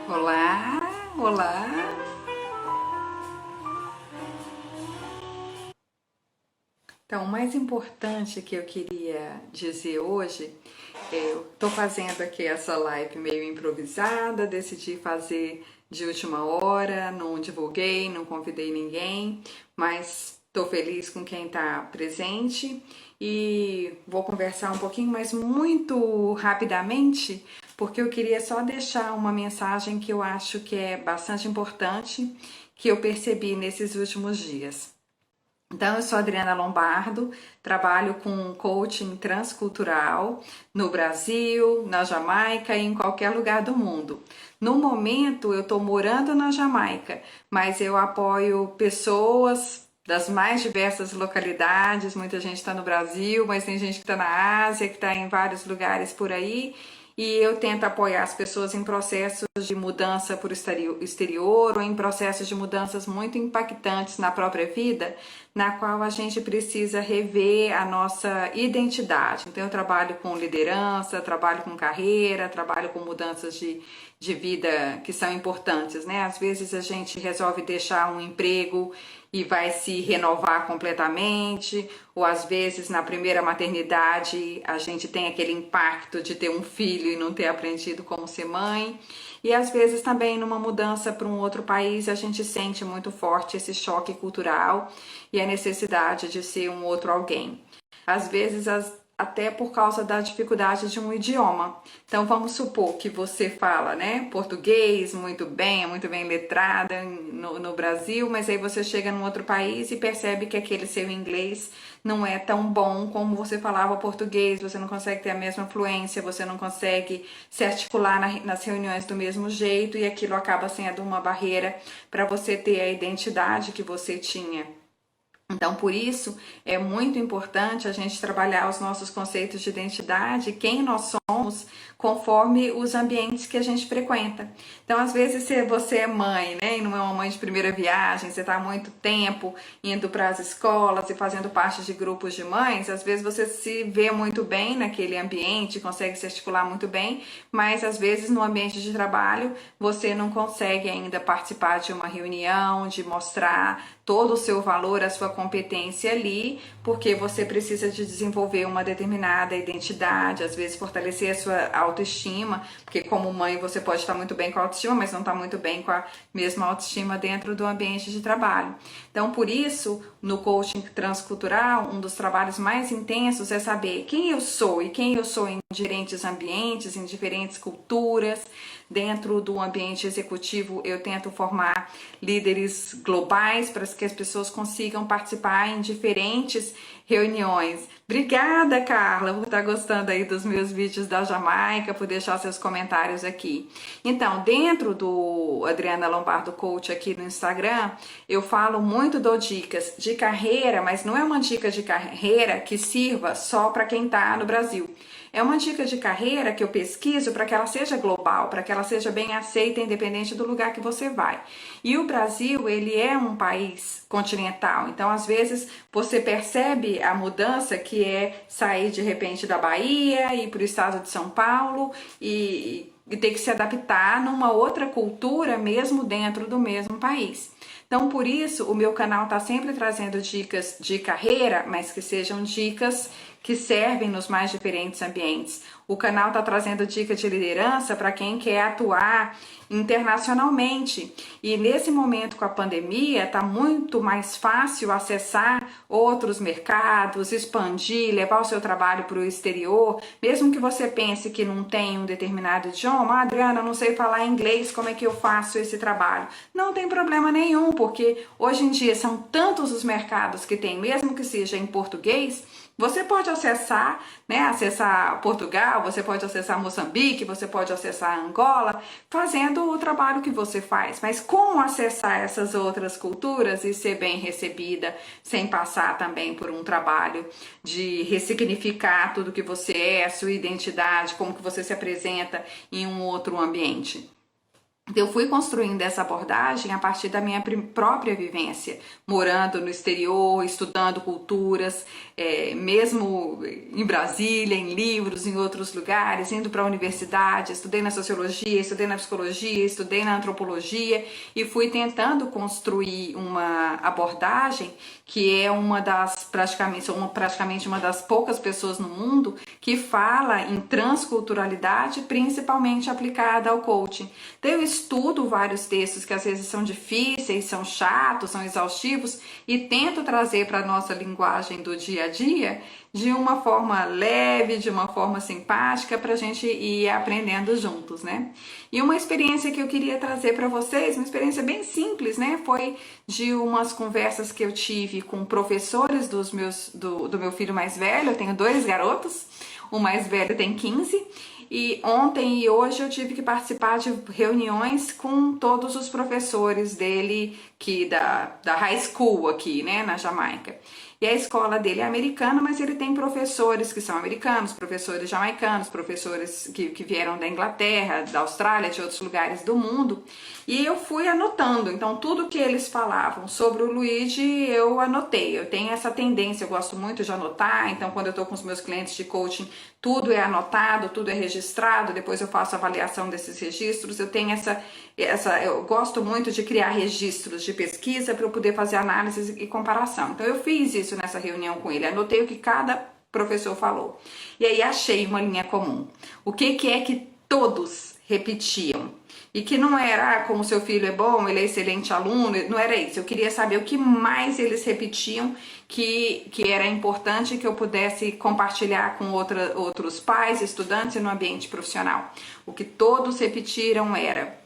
Olá, olá. Então, o mais importante que eu queria dizer hoje, eu tô fazendo aqui essa live meio improvisada, decidi fazer de última hora, não divulguei, não convidei ninguém, mas tô feliz com quem tá presente e vou conversar um pouquinho, mas muito rapidamente, porque eu queria só deixar uma mensagem que eu acho que é bastante importante, que eu percebi nesses últimos dias. Então, eu sou Adriana Lombardo, trabalho com coaching transcultural no Brasil, na Jamaica e em qualquer lugar do mundo. No momento, eu estou morando na Jamaica, mas eu apoio pessoas das mais diversas localidades. Muita gente está no Brasil, mas tem gente que está na Ásia, que está em vários lugares por aí. E eu tento apoiar as pessoas em processos de mudança para o exterior ou em processos de mudanças muito impactantes na própria vida, na qual a gente precisa rever a nossa identidade. Então, eu trabalho com liderança, trabalho com carreira, trabalho com mudanças de vida que são importantes, né? Às vezes a gente resolve deixar um emprego e vai se renovar completamente, ou às vezes na primeira maternidade a gente tem aquele impacto de ter um filho e não ter aprendido como ser mãe, e às vezes também numa mudança para um outro país a gente sente muito forte esse choque cultural e a necessidade de ser um outro alguém. Às vezes até por causa da dificuldade de um idioma. Então vamos supor que você fala, né, português muito bem letrada no Brasil, mas aí você chega num outro país e percebe que aquele seu inglês não é tão bom como você falava português, você não consegue ter a mesma fluência, você não consegue se articular nas reuniões do mesmo jeito e aquilo acaba sendo uma barreira para você ter a identidade que você tinha. Então, por isso, é muito importante a gente trabalhar os nossos conceitos de identidade, quem nós somos, conforme os ambientes que a gente frequenta. Então, às vezes, se você é mãe, né, e não é uma mãe de primeira viagem, você está há muito tempo indo para as escolas e fazendo parte de grupos de mães, às vezes você se vê muito bem naquele ambiente, consegue se articular muito bem, mas às vezes no ambiente de trabalho você não consegue ainda participar de uma reunião, de mostrar todo o seu valor, a sua competência ali, porque você precisa de desenvolver uma determinada identidade, às vezes fortalecer a sua autoestima, porque como mãe você pode estar muito bem com a autoestima, mas não está muito bem com a mesma autoestima dentro do ambiente de trabalho. Então, por isso, no coaching transcultural, um dos trabalhos mais intensos é saber quem eu sou e quem eu sou em diferentes ambientes, em diferentes culturas. Dentro do ambiente executivo, eu tento formar líderes globais para que as pessoas consigam participar em diferentes reuniões. Obrigada, Carla, por estar gostando aí dos meus vídeos da Jamaica, por deixar seus comentários aqui. Então, dentro do Adriana Lombardo Coach aqui no Instagram, eu falo muito, dou dicas de carreira, mas não é uma dica de carreira que sirva só para quem está no Brasil. É uma dica de carreira que eu pesquiso para que ela seja global, para que ela seja bem aceita, independente do lugar que você vai. E o Brasil, ele é um país continental, então às vezes você percebe a mudança que é sair de repente da Bahia, ir para o estado de São Paulo e ter que se adaptar numa outra cultura, mesmo dentro do mesmo país. Então, por isso, o meu canal está sempre trazendo dicas de carreira, mas que sejam dicas que servem nos mais diferentes ambientes. O canal está trazendo dica de liderança para quem quer atuar internacionalmente. E nesse momento com a pandemia, está muito mais fácil acessar outros mercados, expandir, levar o seu trabalho para o exterior. Mesmo que você pense que não tem um determinado idioma, ah, Adriana, eu não sei falar inglês, como é que eu faço esse trabalho? Não tem problema nenhum, porque hoje em dia são tantos os mercados que tem, mesmo que seja em português, você pode acessar, né, acessar Portugal, você pode acessar Moçambique, você pode acessar Angola, fazendo o trabalho que você faz. Mas como acessar essas outras culturas e ser bem recebida, sem passar também por um trabalho de ressignificar tudo que você é, a sua identidade, como que você se apresenta em um outro ambiente? Eu fui construindo essa abordagem a partir da minha própria vivência, morando no exterior, estudando culturas, mesmo em Brasília, em livros, em outros lugares, indo para a universidade, estudei na sociologia, estudei na psicologia, estudei na antropologia e fui tentando construir uma abordagem que é praticamente uma das poucas pessoas no mundo que fala em transculturalidade, principalmente aplicada ao coaching. Então, eu estudo vários textos que às vezes são difíceis, são chatos, são exaustivos e tento trazer para a nossa linguagem do dia a dia de uma forma leve, de uma forma simpática, para a gente ir aprendendo juntos, né? E uma experiência que eu queria trazer para vocês, uma experiência bem simples, né? Foi de umas conversas que eu tive com professores do meu filho mais velho. Eu tenho 2 garotos, o mais velho tem 15, e ontem e hoje eu tive que participar de reuniões com todos os professores dele da high school aqui, né, na Jamaica. E a escola dele é americana, mas ele tem professores que são americanos, professores jamaicanos, professores que vieram da Inglaterra, da Austrália, de outros lugares do mundo. E eu fui anotando, então tudo que eles falavam sobre o Luigi eu anotei. Eu tenho essa tendência, eu gosto muito de anotar, então quando eu estou com os meus clientes de coaching, tudo é anotado, tudo é registrado, depois eu faço a avaliação desses registros. Eu tenho eu gosto muito de criar registros de pesquisa para eu poder fazer análise e comparação. Então eu fiz isso nessa reunião com ele, anotei o que cada professor falou. E aí achei uma linha comum. O que é que todos repetiam? E que não era como seu filho é bom, ele é excelente aluno, não era isso. Eu queria saber o que mais eles repetiam que era importante que eu pudesse compartilhar com outros pais, estudantes e no ambiente profissional. O que todos repetiram era: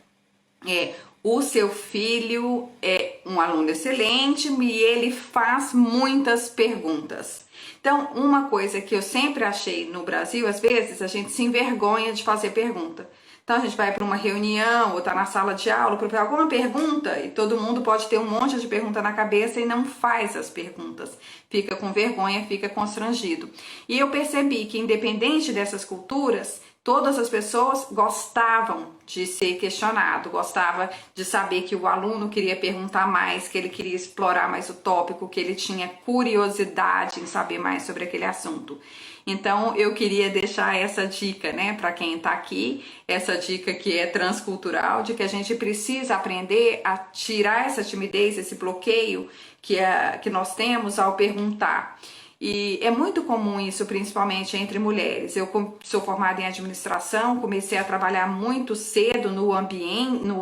o seu filho é um aluno excelente e ele faz muitas perguntas. Então, uma coisa que eu sempre achei no Brasil, às vezes a gente se envergonha de fazer pergunta. Então a gente vai para uma reunião ou está na sala de aula para fazer alguma pergunta e todo mundo pode ter um monte de pergunta na cabeça e não faz as perguntas. Fica com vergonha, fica constrangido. E eu percebi que independente dessas culturas, todas as pessoas gostavam de ser questionado, gostava de saber que o aluno queria perguntar mais, que ele queria explorar mais o tópico, que ele tinha curiosidade em saber mais sobre aquele assunto. Então eu queria deixar essa dica, né, para quem está aqui, essa dica que é transcultural, de que a gente precisa aprender a tirar essa timidez, esse bloqueio que nós temos ao perguntar. E é muito comum isso, principalmente entre mulheres. Eu sou formada em administração, comecei a trabalhar muito cedo no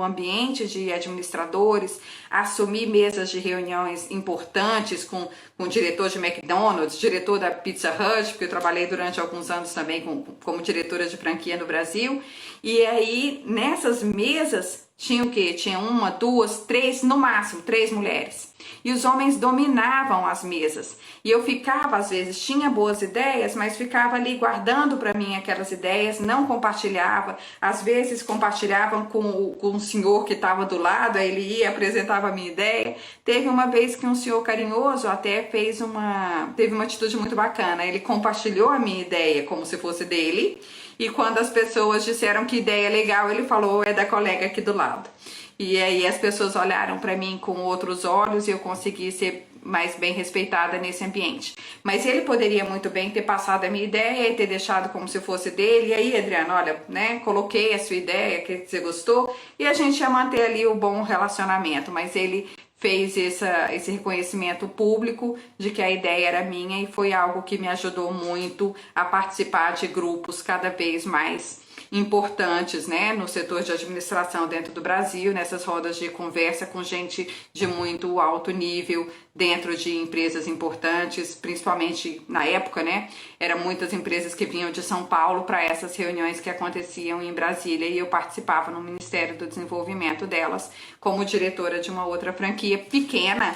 ambiente de administradores, assumi mesas de reuniões importantes com o diretor de McDonald's, diretor da Pizza Hut, porque eu trabalhei durante alguns anos também como diretora de franquia no Brasil. E aí, nessas mesas, tinha o quê? Tinha 1, 2, 3, no máximo, 3 mulheres. E os homens dominavam as mesas. E eu ficava, às vezes, tinha boas ideias, mas ficava ali guardando para mim aquelas ideias, não compartilhava. Às vezes compartilhavam com um senhor que estava do lado, aí ele ia, apresentava a minha ideia. Teve uma vez que um senhor carinhoso até teve uma atitude muito bacana. Ele compartilhou a minha ideia como se fosse dele. E quando as pessoas disseram que ideia legal, ele falou, é da colega aqui do lado. E aí as pessoas olharam para mim com outros olhos e eu consegui ser mais bem respeitada nesse ambiente. Mas ele poderia muito bem ter passado a minha ideia e ter deixado como se fosse dele. E aí, Adriana, olha, né, coloquei a sua ideia, que você gostou, e a gente ia manter ali o bom relacionamento. Mas ele fez esse reconhecimento público de que a ideia era minha e foi algo que me ajudou muito a participar de grupos cada vez mais importantes, né, no setor de administração dentro do Brasil, nessas rodas de conversa com gente de muito alto nível dentro de empresas importantes, principalmente na época, né, eram muitas empresas que vinham de São Paulo para essas reuniões que aconteciam em Brasília e eu participava no Ministério do Desenvolvimento delas como diretora de uma outra franquia pequena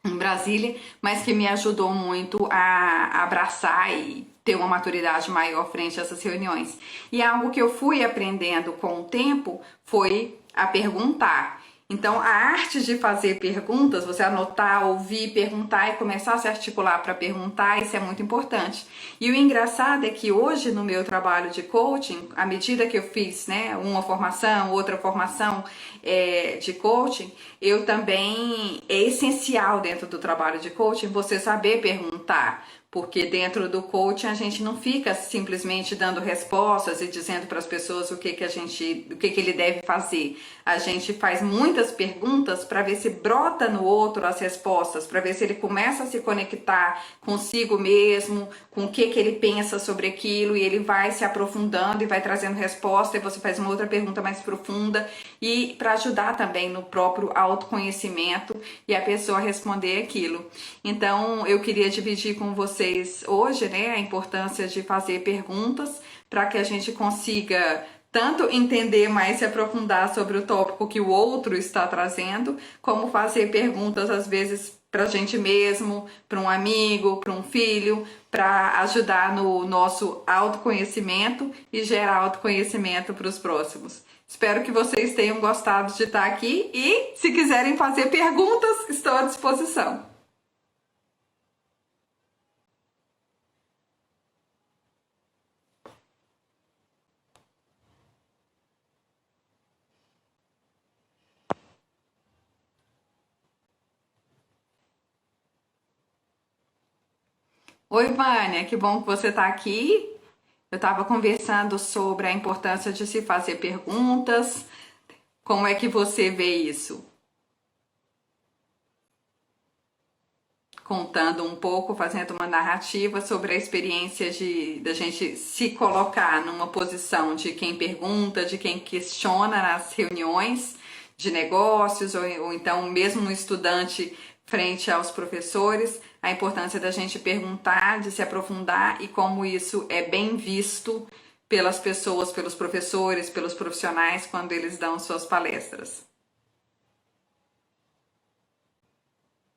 em Brasília, mas que me ajudou muito a abraçar e ter uma maturidade maior frente a essas reuniões. E algo que eu fui aprendendo com o tempo foi a perguntar. Então, a arte de fazer perguntas, você anotar, ouvir, perguntar e começar a se articular para perguntar, isso é muito importante. E o engraçado é que hoje no meu trabalho de coaching, à medida que eu fiz, né, uma formação, outra formação de coaching, eu também, é essencial dentro do trabalho de coaching você saber perguntar. Porque dentro do coaching a gente não fica simplesmente dando respostas e dizendo para as pessoas o que que ele deve fazer. A gente faz muitas perguntas para ver se brota no outro as respostas, para ver se ele começa a se conectar consigo mesmo, com o que ele pensa sobre aquilo, e ele vai se aprofundando e vai trazendo resposta, e você faz uma outra pergunta mais profunda, e para ajudar também no próprio autoconhecimento e a pessoa responder aquilo. Então, eu queria dividir com vocês hoje, né, a importância de fazer perguntas para que a gente consiga tanto entender mais, se aprofundar sobre o tópico que o outro está trazendo, como fazer perguntas às vezes para a gente mesmo, para um amigo, para um filho, para ajudar no nosso autoconhecimento e gerar autoconhecimento para os próximos. Espero que vocês tenham gostado de estar aqui e, se quiserem fazer perguntas, estou à disposição. Oi, Vânia, que bom que você está aqui. Eu estava conversando sobre a importância de se fazer perguntas. Como é que você vê isso? Contando um pouco, fazendo uma narrativa sobre a experiência da gente se colocar numa posição de quem pergunta, de quem questiona nas reuniões de negócios, ou então mesmo um estudante frente aos professores, a importância da gente perguntar, de se aprofundar e como isso é bem visto pelas pessoas, pelos professores, pelos profissionais quando eles dão suas palestras.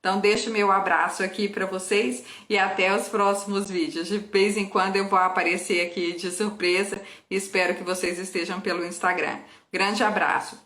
Então deixo meu abraço aqui para vocês e até os próximos vídeos. De vez em quando eu vou aparecer aqui de surpresa e espero que vocês estejam pelo Instagram. Grande abraço!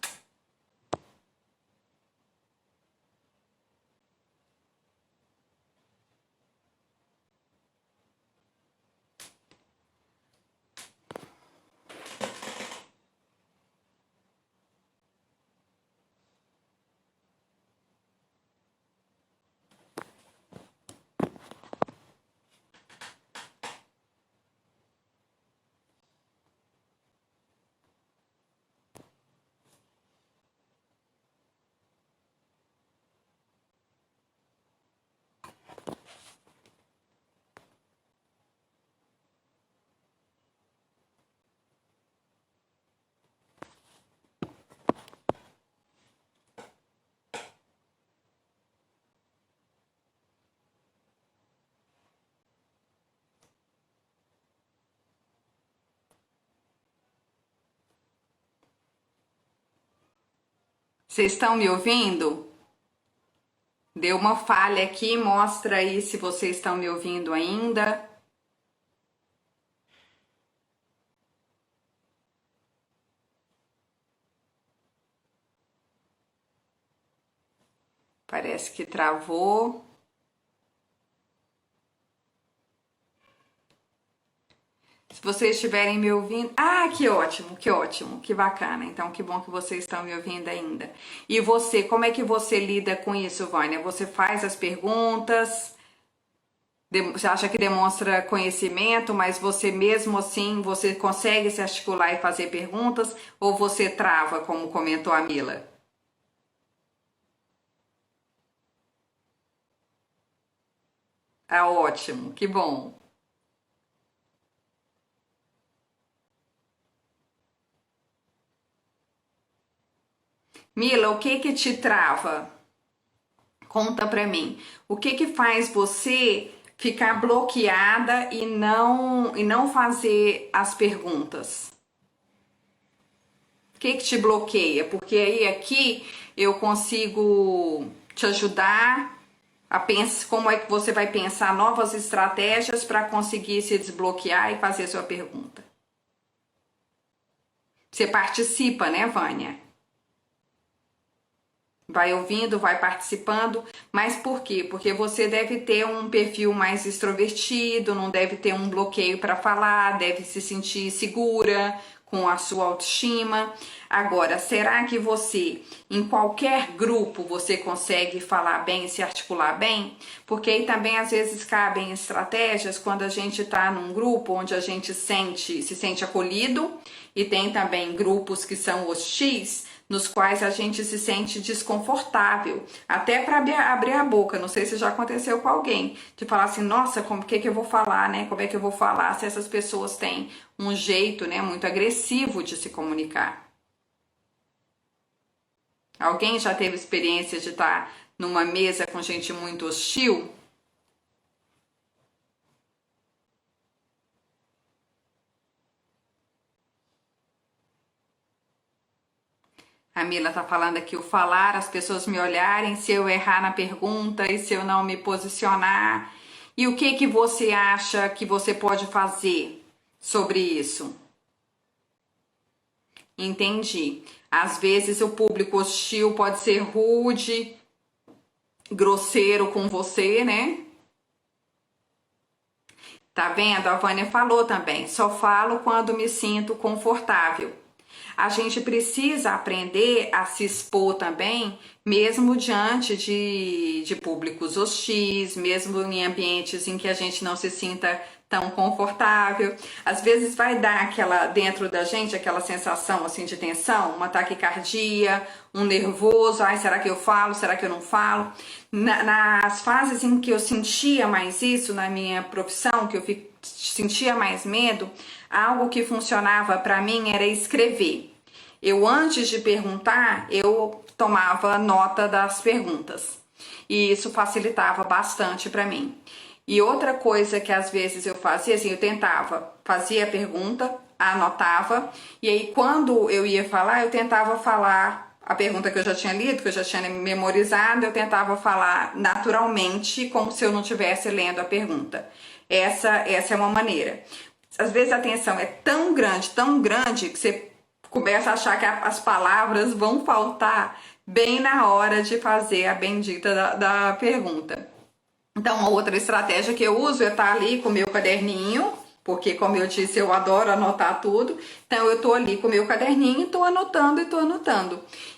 Vocês estão me ouvindo? Deu uma falha aqui, mostra aí se vocês estão me ouvindo ainda. Parece que travou. Se vocês estiverem me ouvindo... Ah, que ótimo, que bacana. Então, que bom que vocês estão me ouvindo ainda. E você, como é que você lida com isso, Vânia? Você faz as perguntas, você acha que demonstra conhecimento, mas você mesmo assim, você consegue se articular e fazer perguntas? Ou você trava, como comentou a Mila? Ah, ótimo, que bom. Mila, o que que te trava? Conta pra mim. O que que faz você ficar bloqueada e não fazer as perguntas? O que que te bloqueia? Porque aí aqui eu consigo te ajudar a pensar como é que você vai pensar novas estratégias para conseguir se desbloquear e fazer sua pergunta. Você participa, né, Vânia? vai ouvindo, vai participando, mas por quê? Porque você deve ter um perfil mais extrovertido, não deve ter um bloqueio para falar, deve se sentir segura com a sua autoestima. Agora, será que você, em qualquer grupo, você consegue falar bem, se articular bem? Porque aí também às vezes cabem estratégias quando a gente está num grupo onde a gente se sente acolhido, e tem também grupos que são hostis, nos quais a gente se sente desconfortável, até para abrir a boca. Não sei se já aconteceu com alguém, de falar assim, nossa, como que eu vou falar, né? Como é que eu vou falar se essas pessoas têm um jeito, né, muito agressivo de se comunicar? Alguém já teve experiência de estar numa mesa com gente muito hostil? A Mila tá falando aqui, o falar, as pessoas me olharem, se eu errar na pergunta e se eu não me posicionar. E o que você acha que você pode fazer sobre isso? Entendi. Às vezes o público hostil pode ser rude, grosseiro com você, né? Tá vendo? A Vânia falou também. Só falo quando me sinto confortável. A gente precisa aprender a se expor também, mesmo diante de públicos hostis, mesmo em ambientes em que a gente não se sinta tão confortável. Às vezes vai dar aquela dentro da gente aquela sensação assim de tensão, uma taquicardia, um nervoso, ai, será que eu falo? Será que eu não falo? Nas fases em que eu sentia mais isso na minha profissão, que eu sentia mais medo, algo que funcionava para mim era escrever. Eu, antes de perguntar, eu tomava nota das perguntas. E isso facilitava bastante para mim. E outra coisa que às vezes eu fazia, assim, fazia a pergunta, anotava, e aí quando eu ia falar, eu tentava falar a pergunta que eu já tinha lido, que eu já tinha memorizado, eu tentava falar naturalmente, como se eu não estivesse lendo a pergunta. Essa é uma maneira. Às vezes a tensão é tão grande, que você começa a achar que as palavras vão faltar bem na hora de fazer a bendita da pergunta. Então, uma outra estratégia que eu uso é estar ali com o meu caderninho, porque, como eu disse, eu adoro anotar tudo. Então, eu tô ali com o meu caderninho e tô anotando.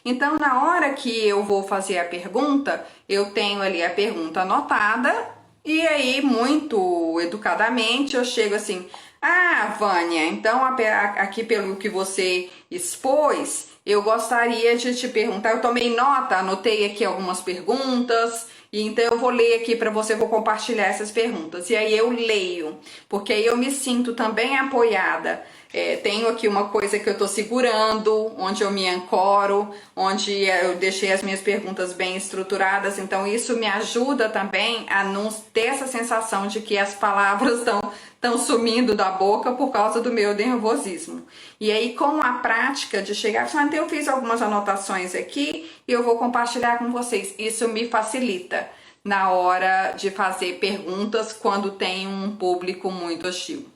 Então, na hora que eu vou fazer a pergunta, eu tenho ali a pergunta anotada e aí, muito educadamente, eu chego assim: ah, Vânia, então aqui pelo que você expôs, eu gostaria de te perguntar, eu tomei nota, anotei aqui algumas perguntas, e então eu vou ler aqui para você, vou compartilhar essas perguntas. E aí eu leio, porque aí eu me sinto também apoiada. Tenho aqui uma coisa que eu estou segurando, onde eu me ancoro, onde eu deixei as minhas perguntas bem estruturadas. Então isso me ajuda também a não ter essa sensação de que as palavras estão sumindo da boca por causa do meu nervosismo. E aí, com a prática de chegar, então eu fiz algumas anotações aqui e eu vou compartilhar com vocês. Isso me facilita na hora de fazer perguntas quando tem um público muito hostil.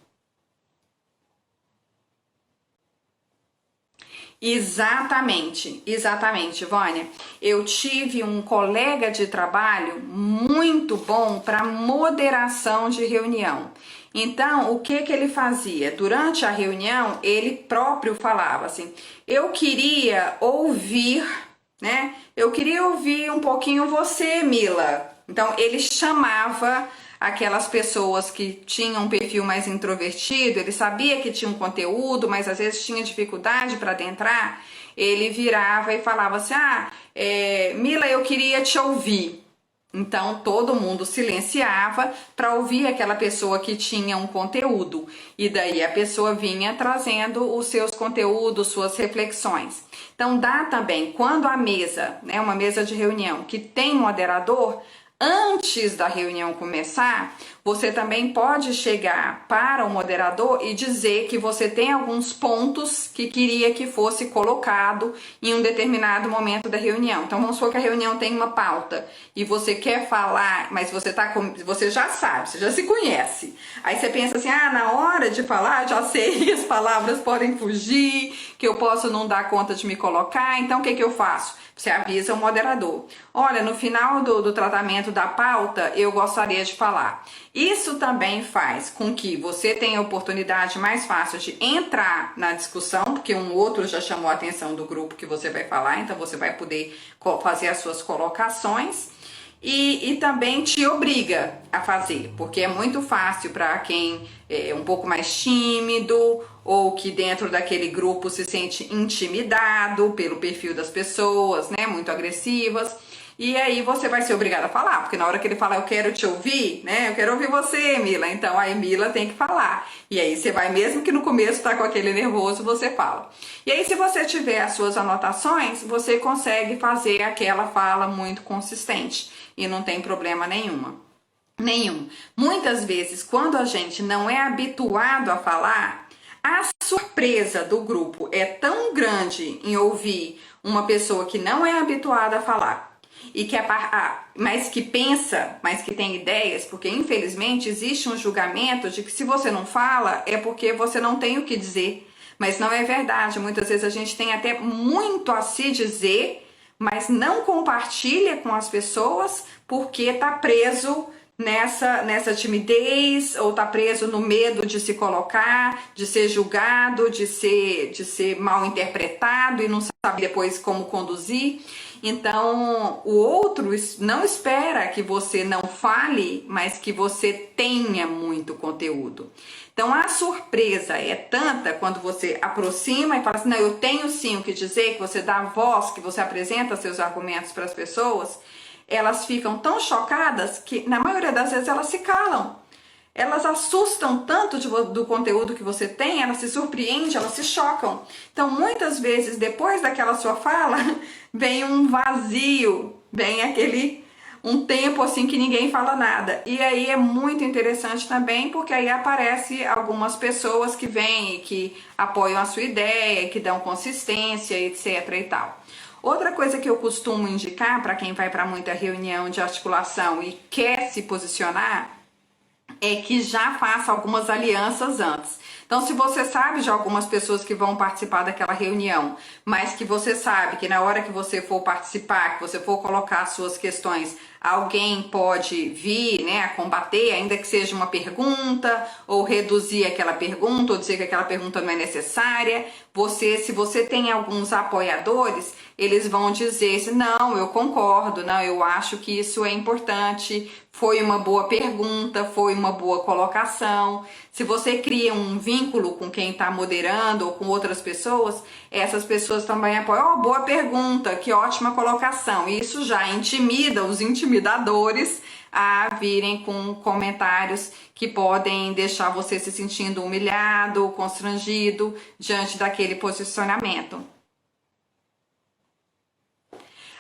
Exatamente, Vânia. Eu tive um colega de trabalho muito bom para moderação de reunião. Então, o que ele fazia? Durante a reunião, ele próprio falava assim: eu queria ouvir, né? Eu queria ouvir um pouquinho você, Mila. Então, ele chamava aquelas pessoas que tinham um perfil mais introvertido, ele sabia que tinha um conteúdo, mas às vezes tinha dificuldade para adentrar, ele virava e falava assim: Mila, eu queria te ouvir. Então todo mundo silenciava para ouvir aquela pessoa que tinha um conteúdo, e daí a pessoa vinha trazendo os seus conteúdos, suas reflexões. Então dá também, quando a mesa, né, uma mesa de reunião que tem moderador, antes da reunião começar, você também pode chegar para o moderador e dizer que você tem alguns pontos que queria que fosse colocado em um determinado momento da reunião. Então vamos supor que a reunião tem uma pauta e você quer falar, mas você já sabe, você já se conhece. Aí você pensa assim, na hora de falar, já sei, as palavras podem fugir, que eu posso não dar conta de me colocar, então o que eu faço? Você avisa o moderador. Olha, no final do tratamento da pauta, eu gostaria de falar. Isso também faz com que você tenha a oportunidade mais fácil de entrar na discussão, porque um outro já chamou a atenção do grupo que você vai falar, então você vai poder fazer as suas colocações. E também te obriga a fazer, porque é muito fácil para quem é um pouco mais tímido ou que dentro daquele grupo se sente intimidado pelo perfil das pessoas, né, muito agressivas. E aí você vai ser obrigado a falar, porque na hora que ele falar eu quero te ouvir, né, eu quero ouvir você, Mila, então aí Mila tem que falar. E aí você vai, mesmo que no começo tá com aquele nervoso, você fala. E aí se você tiver as suas anotações, você consegue fazer aquela fala muito consistente e não tem problema nenhum. Muitas vezes, quando a gente não é habituado a falar, a surpresa do grupo é tão grande em ouvir uma pessoa que não é habituada a falar e que mas que pensa, mas que tem ideias, porque infelizmente existe um julgamento de que se você não fala é porque você não tem o que dizer, mas não é verdade. Muitas vezes a gente tem até muito a se dizer, mas não compartilha com as pessoas porque está preso nessa timidez, ou tá preso no medo de se colocar, de ser julgado, de ser mal interpretado e não sabe depois como conduzir. Então, o outro não espera que você não fale, mas que você tenha muito conteúdo. Então, a surpresa é tanta quando você aproxima e fala assim, não, eu tenho sim o que dizer, que você dá voz, que você apresenta seus argumentos para as pessoas, elas ficam tão chocadas que, na maioria das vezes, elas se calam. Elas assustam tanto do conteúdo que você tem, elas se surpreendem, elas se chocam. Então, muitas vezes, depois daquela sua fala, vem um vazio, vem um tempo assim que ninguém fala nada. E aí é muito interessante também, porque aí aparece algumas pessoas que vêm e que apoiam a sua ideia, que dão consistência, etc e tal. Outra coisa que eu costumo indicar para quem vai para muita reunião de articulação e quer se posicionar é que já faça algumas alianças antes. Então, se você sabe de algumas pessoas que vão participar daquela reunião, mas que você sabe que na hora que você for participar, que você for colocar as suas questões, alguém pode vir, né, a combater, ainda que seja uma pergunta, ou reduzir aquela pergunta, ou dizer que aquela pergunta não é necessária. Se você tem alguns apoiadores, eles vão dizer assim, não, eu concordo, não, eu acho que isso é importante, foi uma boa pergunta, foi uma boa colocação. Se você cria um vínculo com quem está moderando ou com outras pessoas, essas pessoas também apoiam. Oh, boa pergunta, que ótima colocação. Isso já intimida os intimidadores a virem com comentários que podem deixar você se sentindo humilhado ou constrangido diante daquele posicionamento.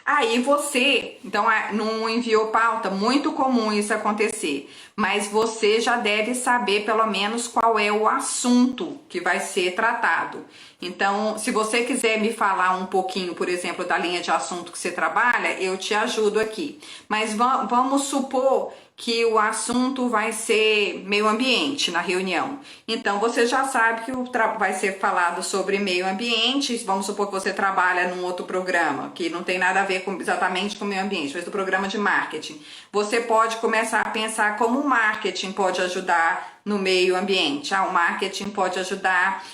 Aí você, então não enviou pauta, muito comum isso acontecer, mas você já deve saber pelo menos qual é o assunto que vai ser tratado. Então, se você quiser me falar um pouquinho, por exemplo, da linha de assunto que você trabalha, eu te ajudo aqui. Mas vamos supor que o assunto vai ser meio ambiente na reunião. Então, você já sabe que vai ser falado sobre meio ambiente. Vamos supor que você trabalha num outro programa, que não tem nada a ver exatamente com meio ambiente, mas do programa de marketing. Você pode começar a pensar como o marketing pode ajudar no meio ambiente. O marketing pode ajudar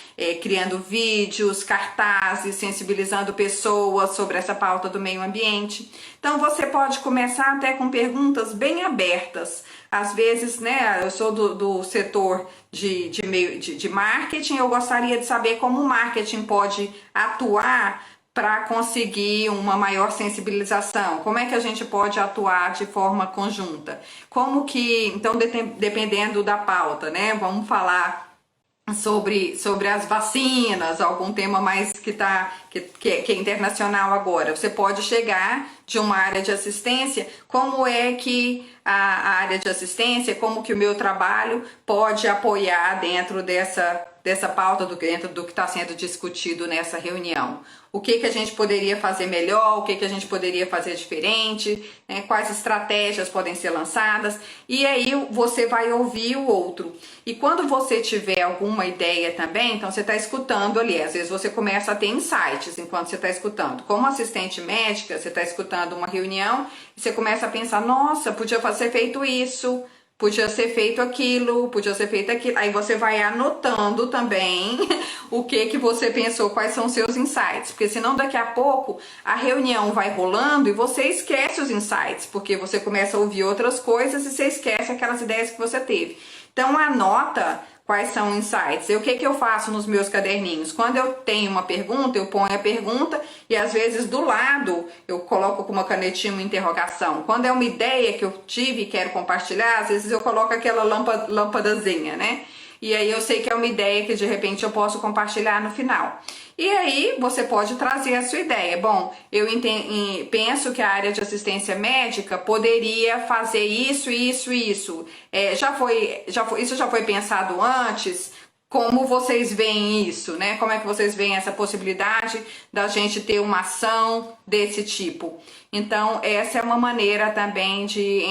criando vídeos, cartazes, sensibilizando pessoas sobre essa pauta do meio ambiente. Então você pode começar até com perguntas bem abertas. Às vezes, né, eu sou do setor de marketing, eu gostaria de saber como o marketing pode atuar para conseguir uma maior sensibilização. Como é que a gente pode atuar de forma conjunta? Então, dependendo da pauta, né, vamos falar sobre as vacinas, algum tema mais que que é internacional agora. Você pode chegar de uma área de assistência, como é que a área de assistência, como que o meu trabalho pode apoiar dentro dessa pauta, dentro do que está sendo discutido nessa reunião. O que a gente poderia fazer melhor, o que a gente poderia fazer diferente, né? Quais estratégias podem ser lançadas, e aí você vai ouvir o outro. E quando você tiver alguma ideia também, então você está escutando ali, às vezes você começa a ter insights enquanto você está escutando. Como assistente médica, você está escutando uma reunião e você começa a pensar, nossa, podia ser feito isso, podia ser feito aquilo, podia ser feito aquilo. Aí você vai anotando também o que você pensou, quais são os seus insights. Porque senão daqui a pouco a reunião vai rolando e você esquece os insights, porque você começa a ouvir outras coisas e você esquece aquelas ideias que você teve. Então anota quais são os insights. E o que eu faço nos meus caderninhos? Quando eu tenho uma pergunta, eu ponho a pergunta e às vezes do lado eu coloco com uma canetinha uma interrogação. Quando é uma ideia que eu tive e quero compartilhar, às vezes eu coloco aquela lâmpadazinha, né? E aí eu sei que é uma ideia que de repente eu posso compartilhar no final. E aí você pode trazer a sua ideia. Bom, eu penso que a área de assistência médica poderia fazer isso, isso e isso. Isso já foi pensado antes? Como vocês veem isso, né? Como é que vocês veem essa possibilidade da gente ter uma ação desse tipo? Então, essa é uma maneira também de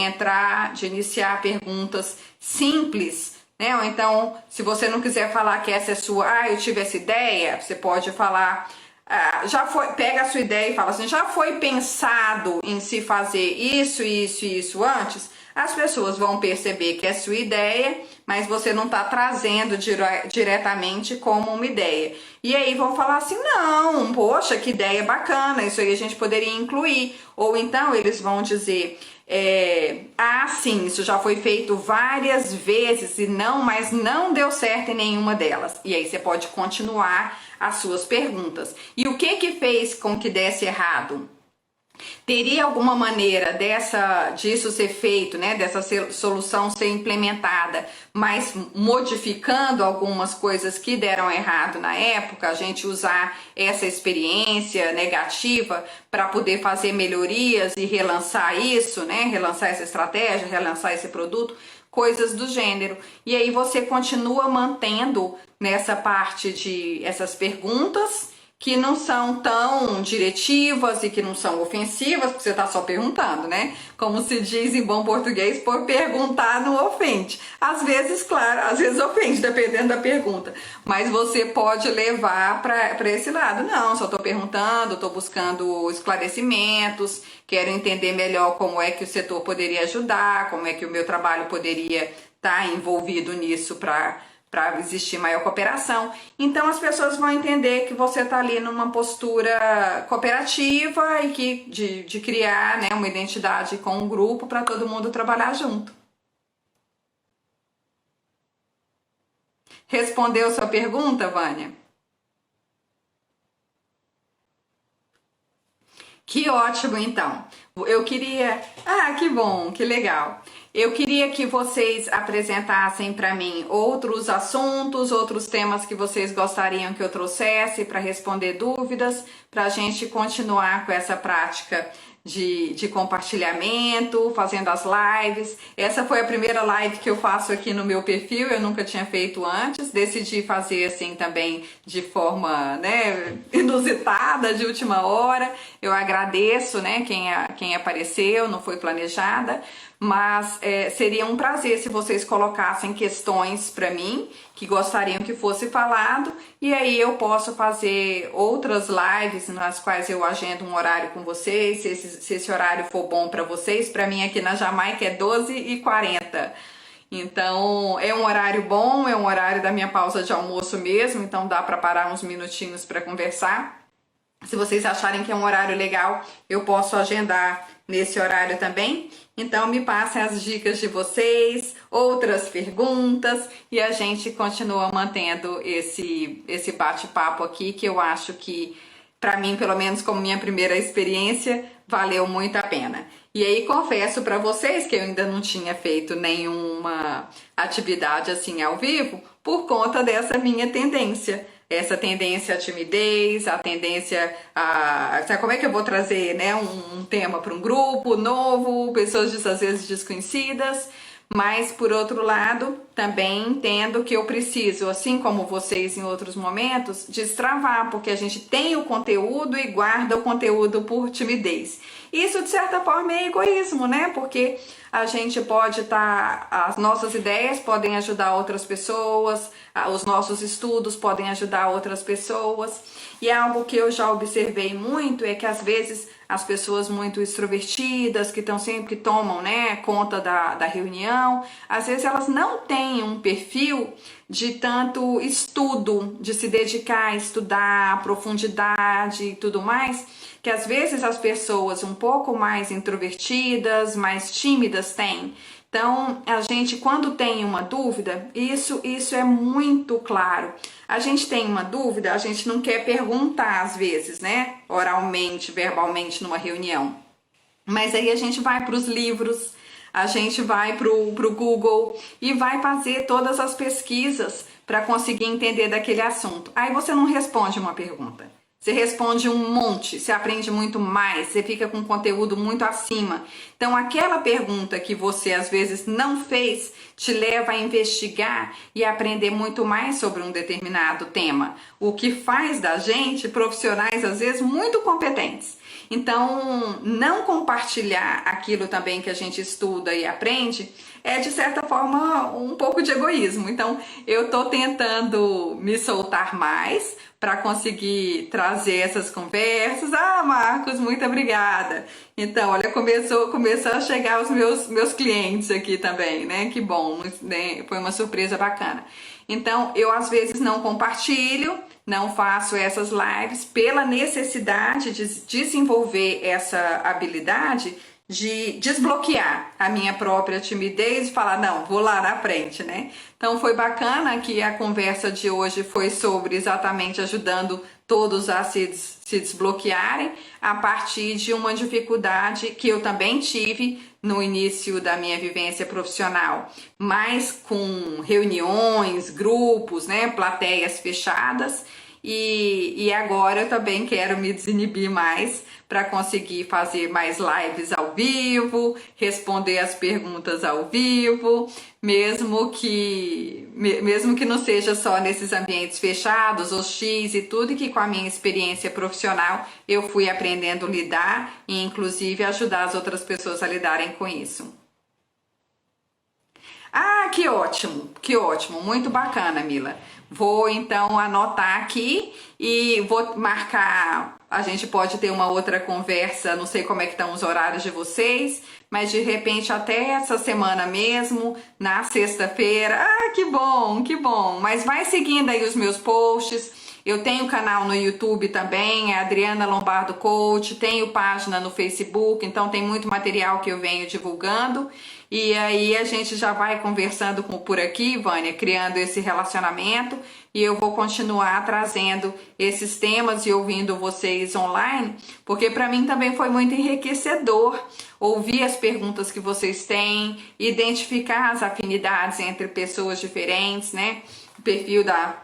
iniciar perguntas simples, né? Ou então, se você não quiser falar que essa é sua, eu tive essa ideia, você pode falar, pega a sua ideia e fala assim, já foi pensado em se fazer isso, isso e isso antes? As pessoas vão perceber que é sua ideia, mas você não está trazendo diretamente como uma ideia. E aí vão falar assim, não, poxa, que ideia bacana, isso aí a gente poderia incluir. Ou então eles vão dizer, sim, isso já foi feito várias vezes mas não deu certo em nenhuma delas. E aí você pode continuar as suas perguntas. E o que fez com que desse errado? Teria alguma maneira disso ser feito, né, dessa solução ser implementada, mas modificando algumas coisas que deram errado na época, a gente usar essa experiência negativa para poder fazer melhorias e relançar isso, né, relançar essa estratégia, relançar esse produto, coisas do gênero. E aí você continua mantendo nessa parte de essas perguntas que não são tão diretivas e que não são ofensivas, porque você está só perguntando, né? Como se diz em bom português, por perguntar não ofende. Às vezes, claro, às vezes ofende, dependendo da pergunta. Mas você pode levar para esse lado. Não, só estou perguntando, estou buscando esclarecimentos, quero entender melhor como é que o setor poderia ajudar, como é que o meu trabalho poderia estar envolvido nisso para existir maior cooperação. Então as pessoas vão entender que você está ali numa postura cooperativa e de criar, né, uma identidade com um grupo para todo mundo trabalhar junto. Respondeu sua pergunta, Vânia? Que ótimo, então. Eu queria... que bom, que legal. Eu queria que vocês apresentassem para mim outros assuntos, outros temas que vocês gostariam que eu trouxesse para responder dúvidas, para a gente continuar com essa prática de compartilhamento, fazendo as lives. Essa foi a primeira live que eu faço aqui no meu perfil, eu nunca tinha feito antes, decidi fazer assim também de forma, né, inusitada, de última hora. Eu agradeço, né, quem apareceu, não foi planejada, mas seria um prazer se vocês colocassem questões para mim que gostariam que fosse falado, e aí eu posso fazer outras lives nas quais eu agendo um horário com vocês, se esse horário for bom para vocês. Para mim aqui na Jamaica é 12h40. Então é um horário bom, é um horário da minha pausa de almoço mesmo, então dá para parar uns minutinhos para conversar. Se vocês acharem que é um horário legal, eu posso agendar nesse horário também. Então me passem as dicas de vocês, outras perguntas, e a gente continua mantendo esse bate-papo aqui, que eu acho que, para mim, pelo menos como minha primeira experiência, valeu muito a pena. E aí confesso para vocês que eu ainda não tinha feito nenhuma atividade assim ao vivo, por conta dessa minha tendência essa tendência à timidez, a tendência a... Sabe como é que eu vou trazer, né, um tema para um grupo novo, pessoas às vezes desconhecidas, mas por outro lado, também entendo que eu preciso, assim como vocês em outros momentos, destravar, porque a gente tem o conteúdo e guarda o conteúdo por timidez. Isso, de certa forma, é egoísmo, né? Porque a gente pode estar... As nossas ideias podem ajudar outras pessoas, os nossos estudos podem ajudar outras pessoas. E algo que eu já observei muito é que, às vezes, as pessoas muito extrovertidas, que estão sempre, que tomam, né, conta da reunião, às vezes elas não têm um perfil de tanto estudo, de se dedicar a estudar, profundidade e tudo mais, que às vezes as pessoas um pouco mais introvertidas, mais tímidas têm. Então, a gente, quando tem uma dúvida, isso é muito claro. A gente tem uma dúvida, a gente não quer perguntar às vezes, né? Oralmente, verbalmente numa reunião. Mas aí a gente vai para os livros, a gente vai para o Google e vai fazer todas as pesquisas para conseguir entender daquele assunto. Aí você não responde uma pergunta. Você responde um monte, você aprende muito mais, você fica com conteúdo muito acima. Então, aquela pergunta que você às vezes não fez te leva a investigar e aprender muito mais sobre um determinado tema, o que faz da gente profissionais às vezes muito competentes. Então, não compartilhar aquilo também que a gente estuda e aprende é, de certa forma, um pouco de egoísmo. Então, eu tô tentando me soltar mais para conseguir trazer essas conversas. Ah, Marcos, muito obrigada. Então, olha, começou a chegar os meus clientes aqui também, né? Que bom, né? Foi uma surpresa bacana. Então, eu às vezes não compartilho, não faço essas lives pela necessidade de desenvolver essa habilidade de desbloquear a minha própria timidez e falar, não, vou lá na frente, né? Então foi bacana que a conversa de hoje foi sobre exatamente ajudando todos a se desbloquearem a partir de uma dificuldade que eu também tive no início da minha vivência profissional, mas com reuniões, grupos, né, plateias fechadas. E agora eu também quero me desinibir mais para conseguir fazer mais lives ao vivo, responder as perguntas ao vivo, mesmo que não seja só nesses ambientes fechados, hostis e tudo, e que com a minha experiência profissional eu fui aprendendo a lidar e inclusive ajudar as outras pessoas a lidarem com isso. Ah, que ótimo, muito bacana, Mila. Vou então anotar aqui e vou marcar. A gente pode ter uma outra conversa, não sei como é que estão os horários de vocês, mas de repente até essa semana mesmo, na sexta-feira. Ah, que bom, que bom. Mas vai seguindo aí os meus posts. Eu tenho canal no YouTube também, é Adriana Lombardo Coach, tenho página no Facebook, então tem muito material que eu venho divulgando. E aí a gente já vai conversando por aqui, Vânia, criando esse relacionamento, e eu vou continuar trazendo esses temas e ouvindo vocês online, porque para mim também foi muito enriquecedor ouvir as perguntas que vocês têm, identificar as afinidades entre pessoas diferentes, né? O perfil da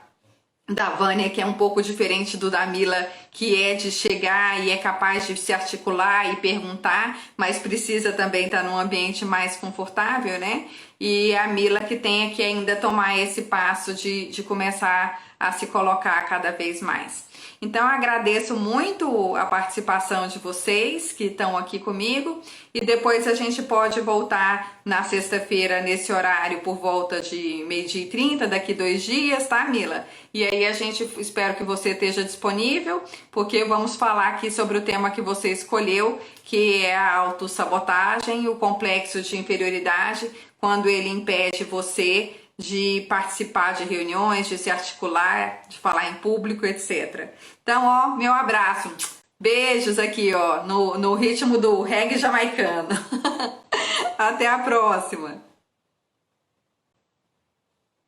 Vânia, que é um pouco diferente do da Mila, que é de chegar e é capaz de se articular e perguntar, mas precisa também estar num ambiente mais confortável, né? E a Mila que tem que ainda tomar esse passo de começar a se colocar cada vez mais. Então, agradeço muito a participação de vocês que estão aqui comigo e depois a gente pode voltar na sexta-feira nesse horário por volta de 12h30, daqui 2 dias, tá, Mila? E aí a gente, espero que você esteja disponível, porque vamos falar aqui sobre o tema que você escolheu, que é a autossabotagem e o complexo de inferioridade, quando ele impede você de participar de reuniões, de se articular, de falar em público, etc. Então, ó, meu abraço. Beijos aqui, ó, no ritmo do reggae jamaicano. Até a próxima.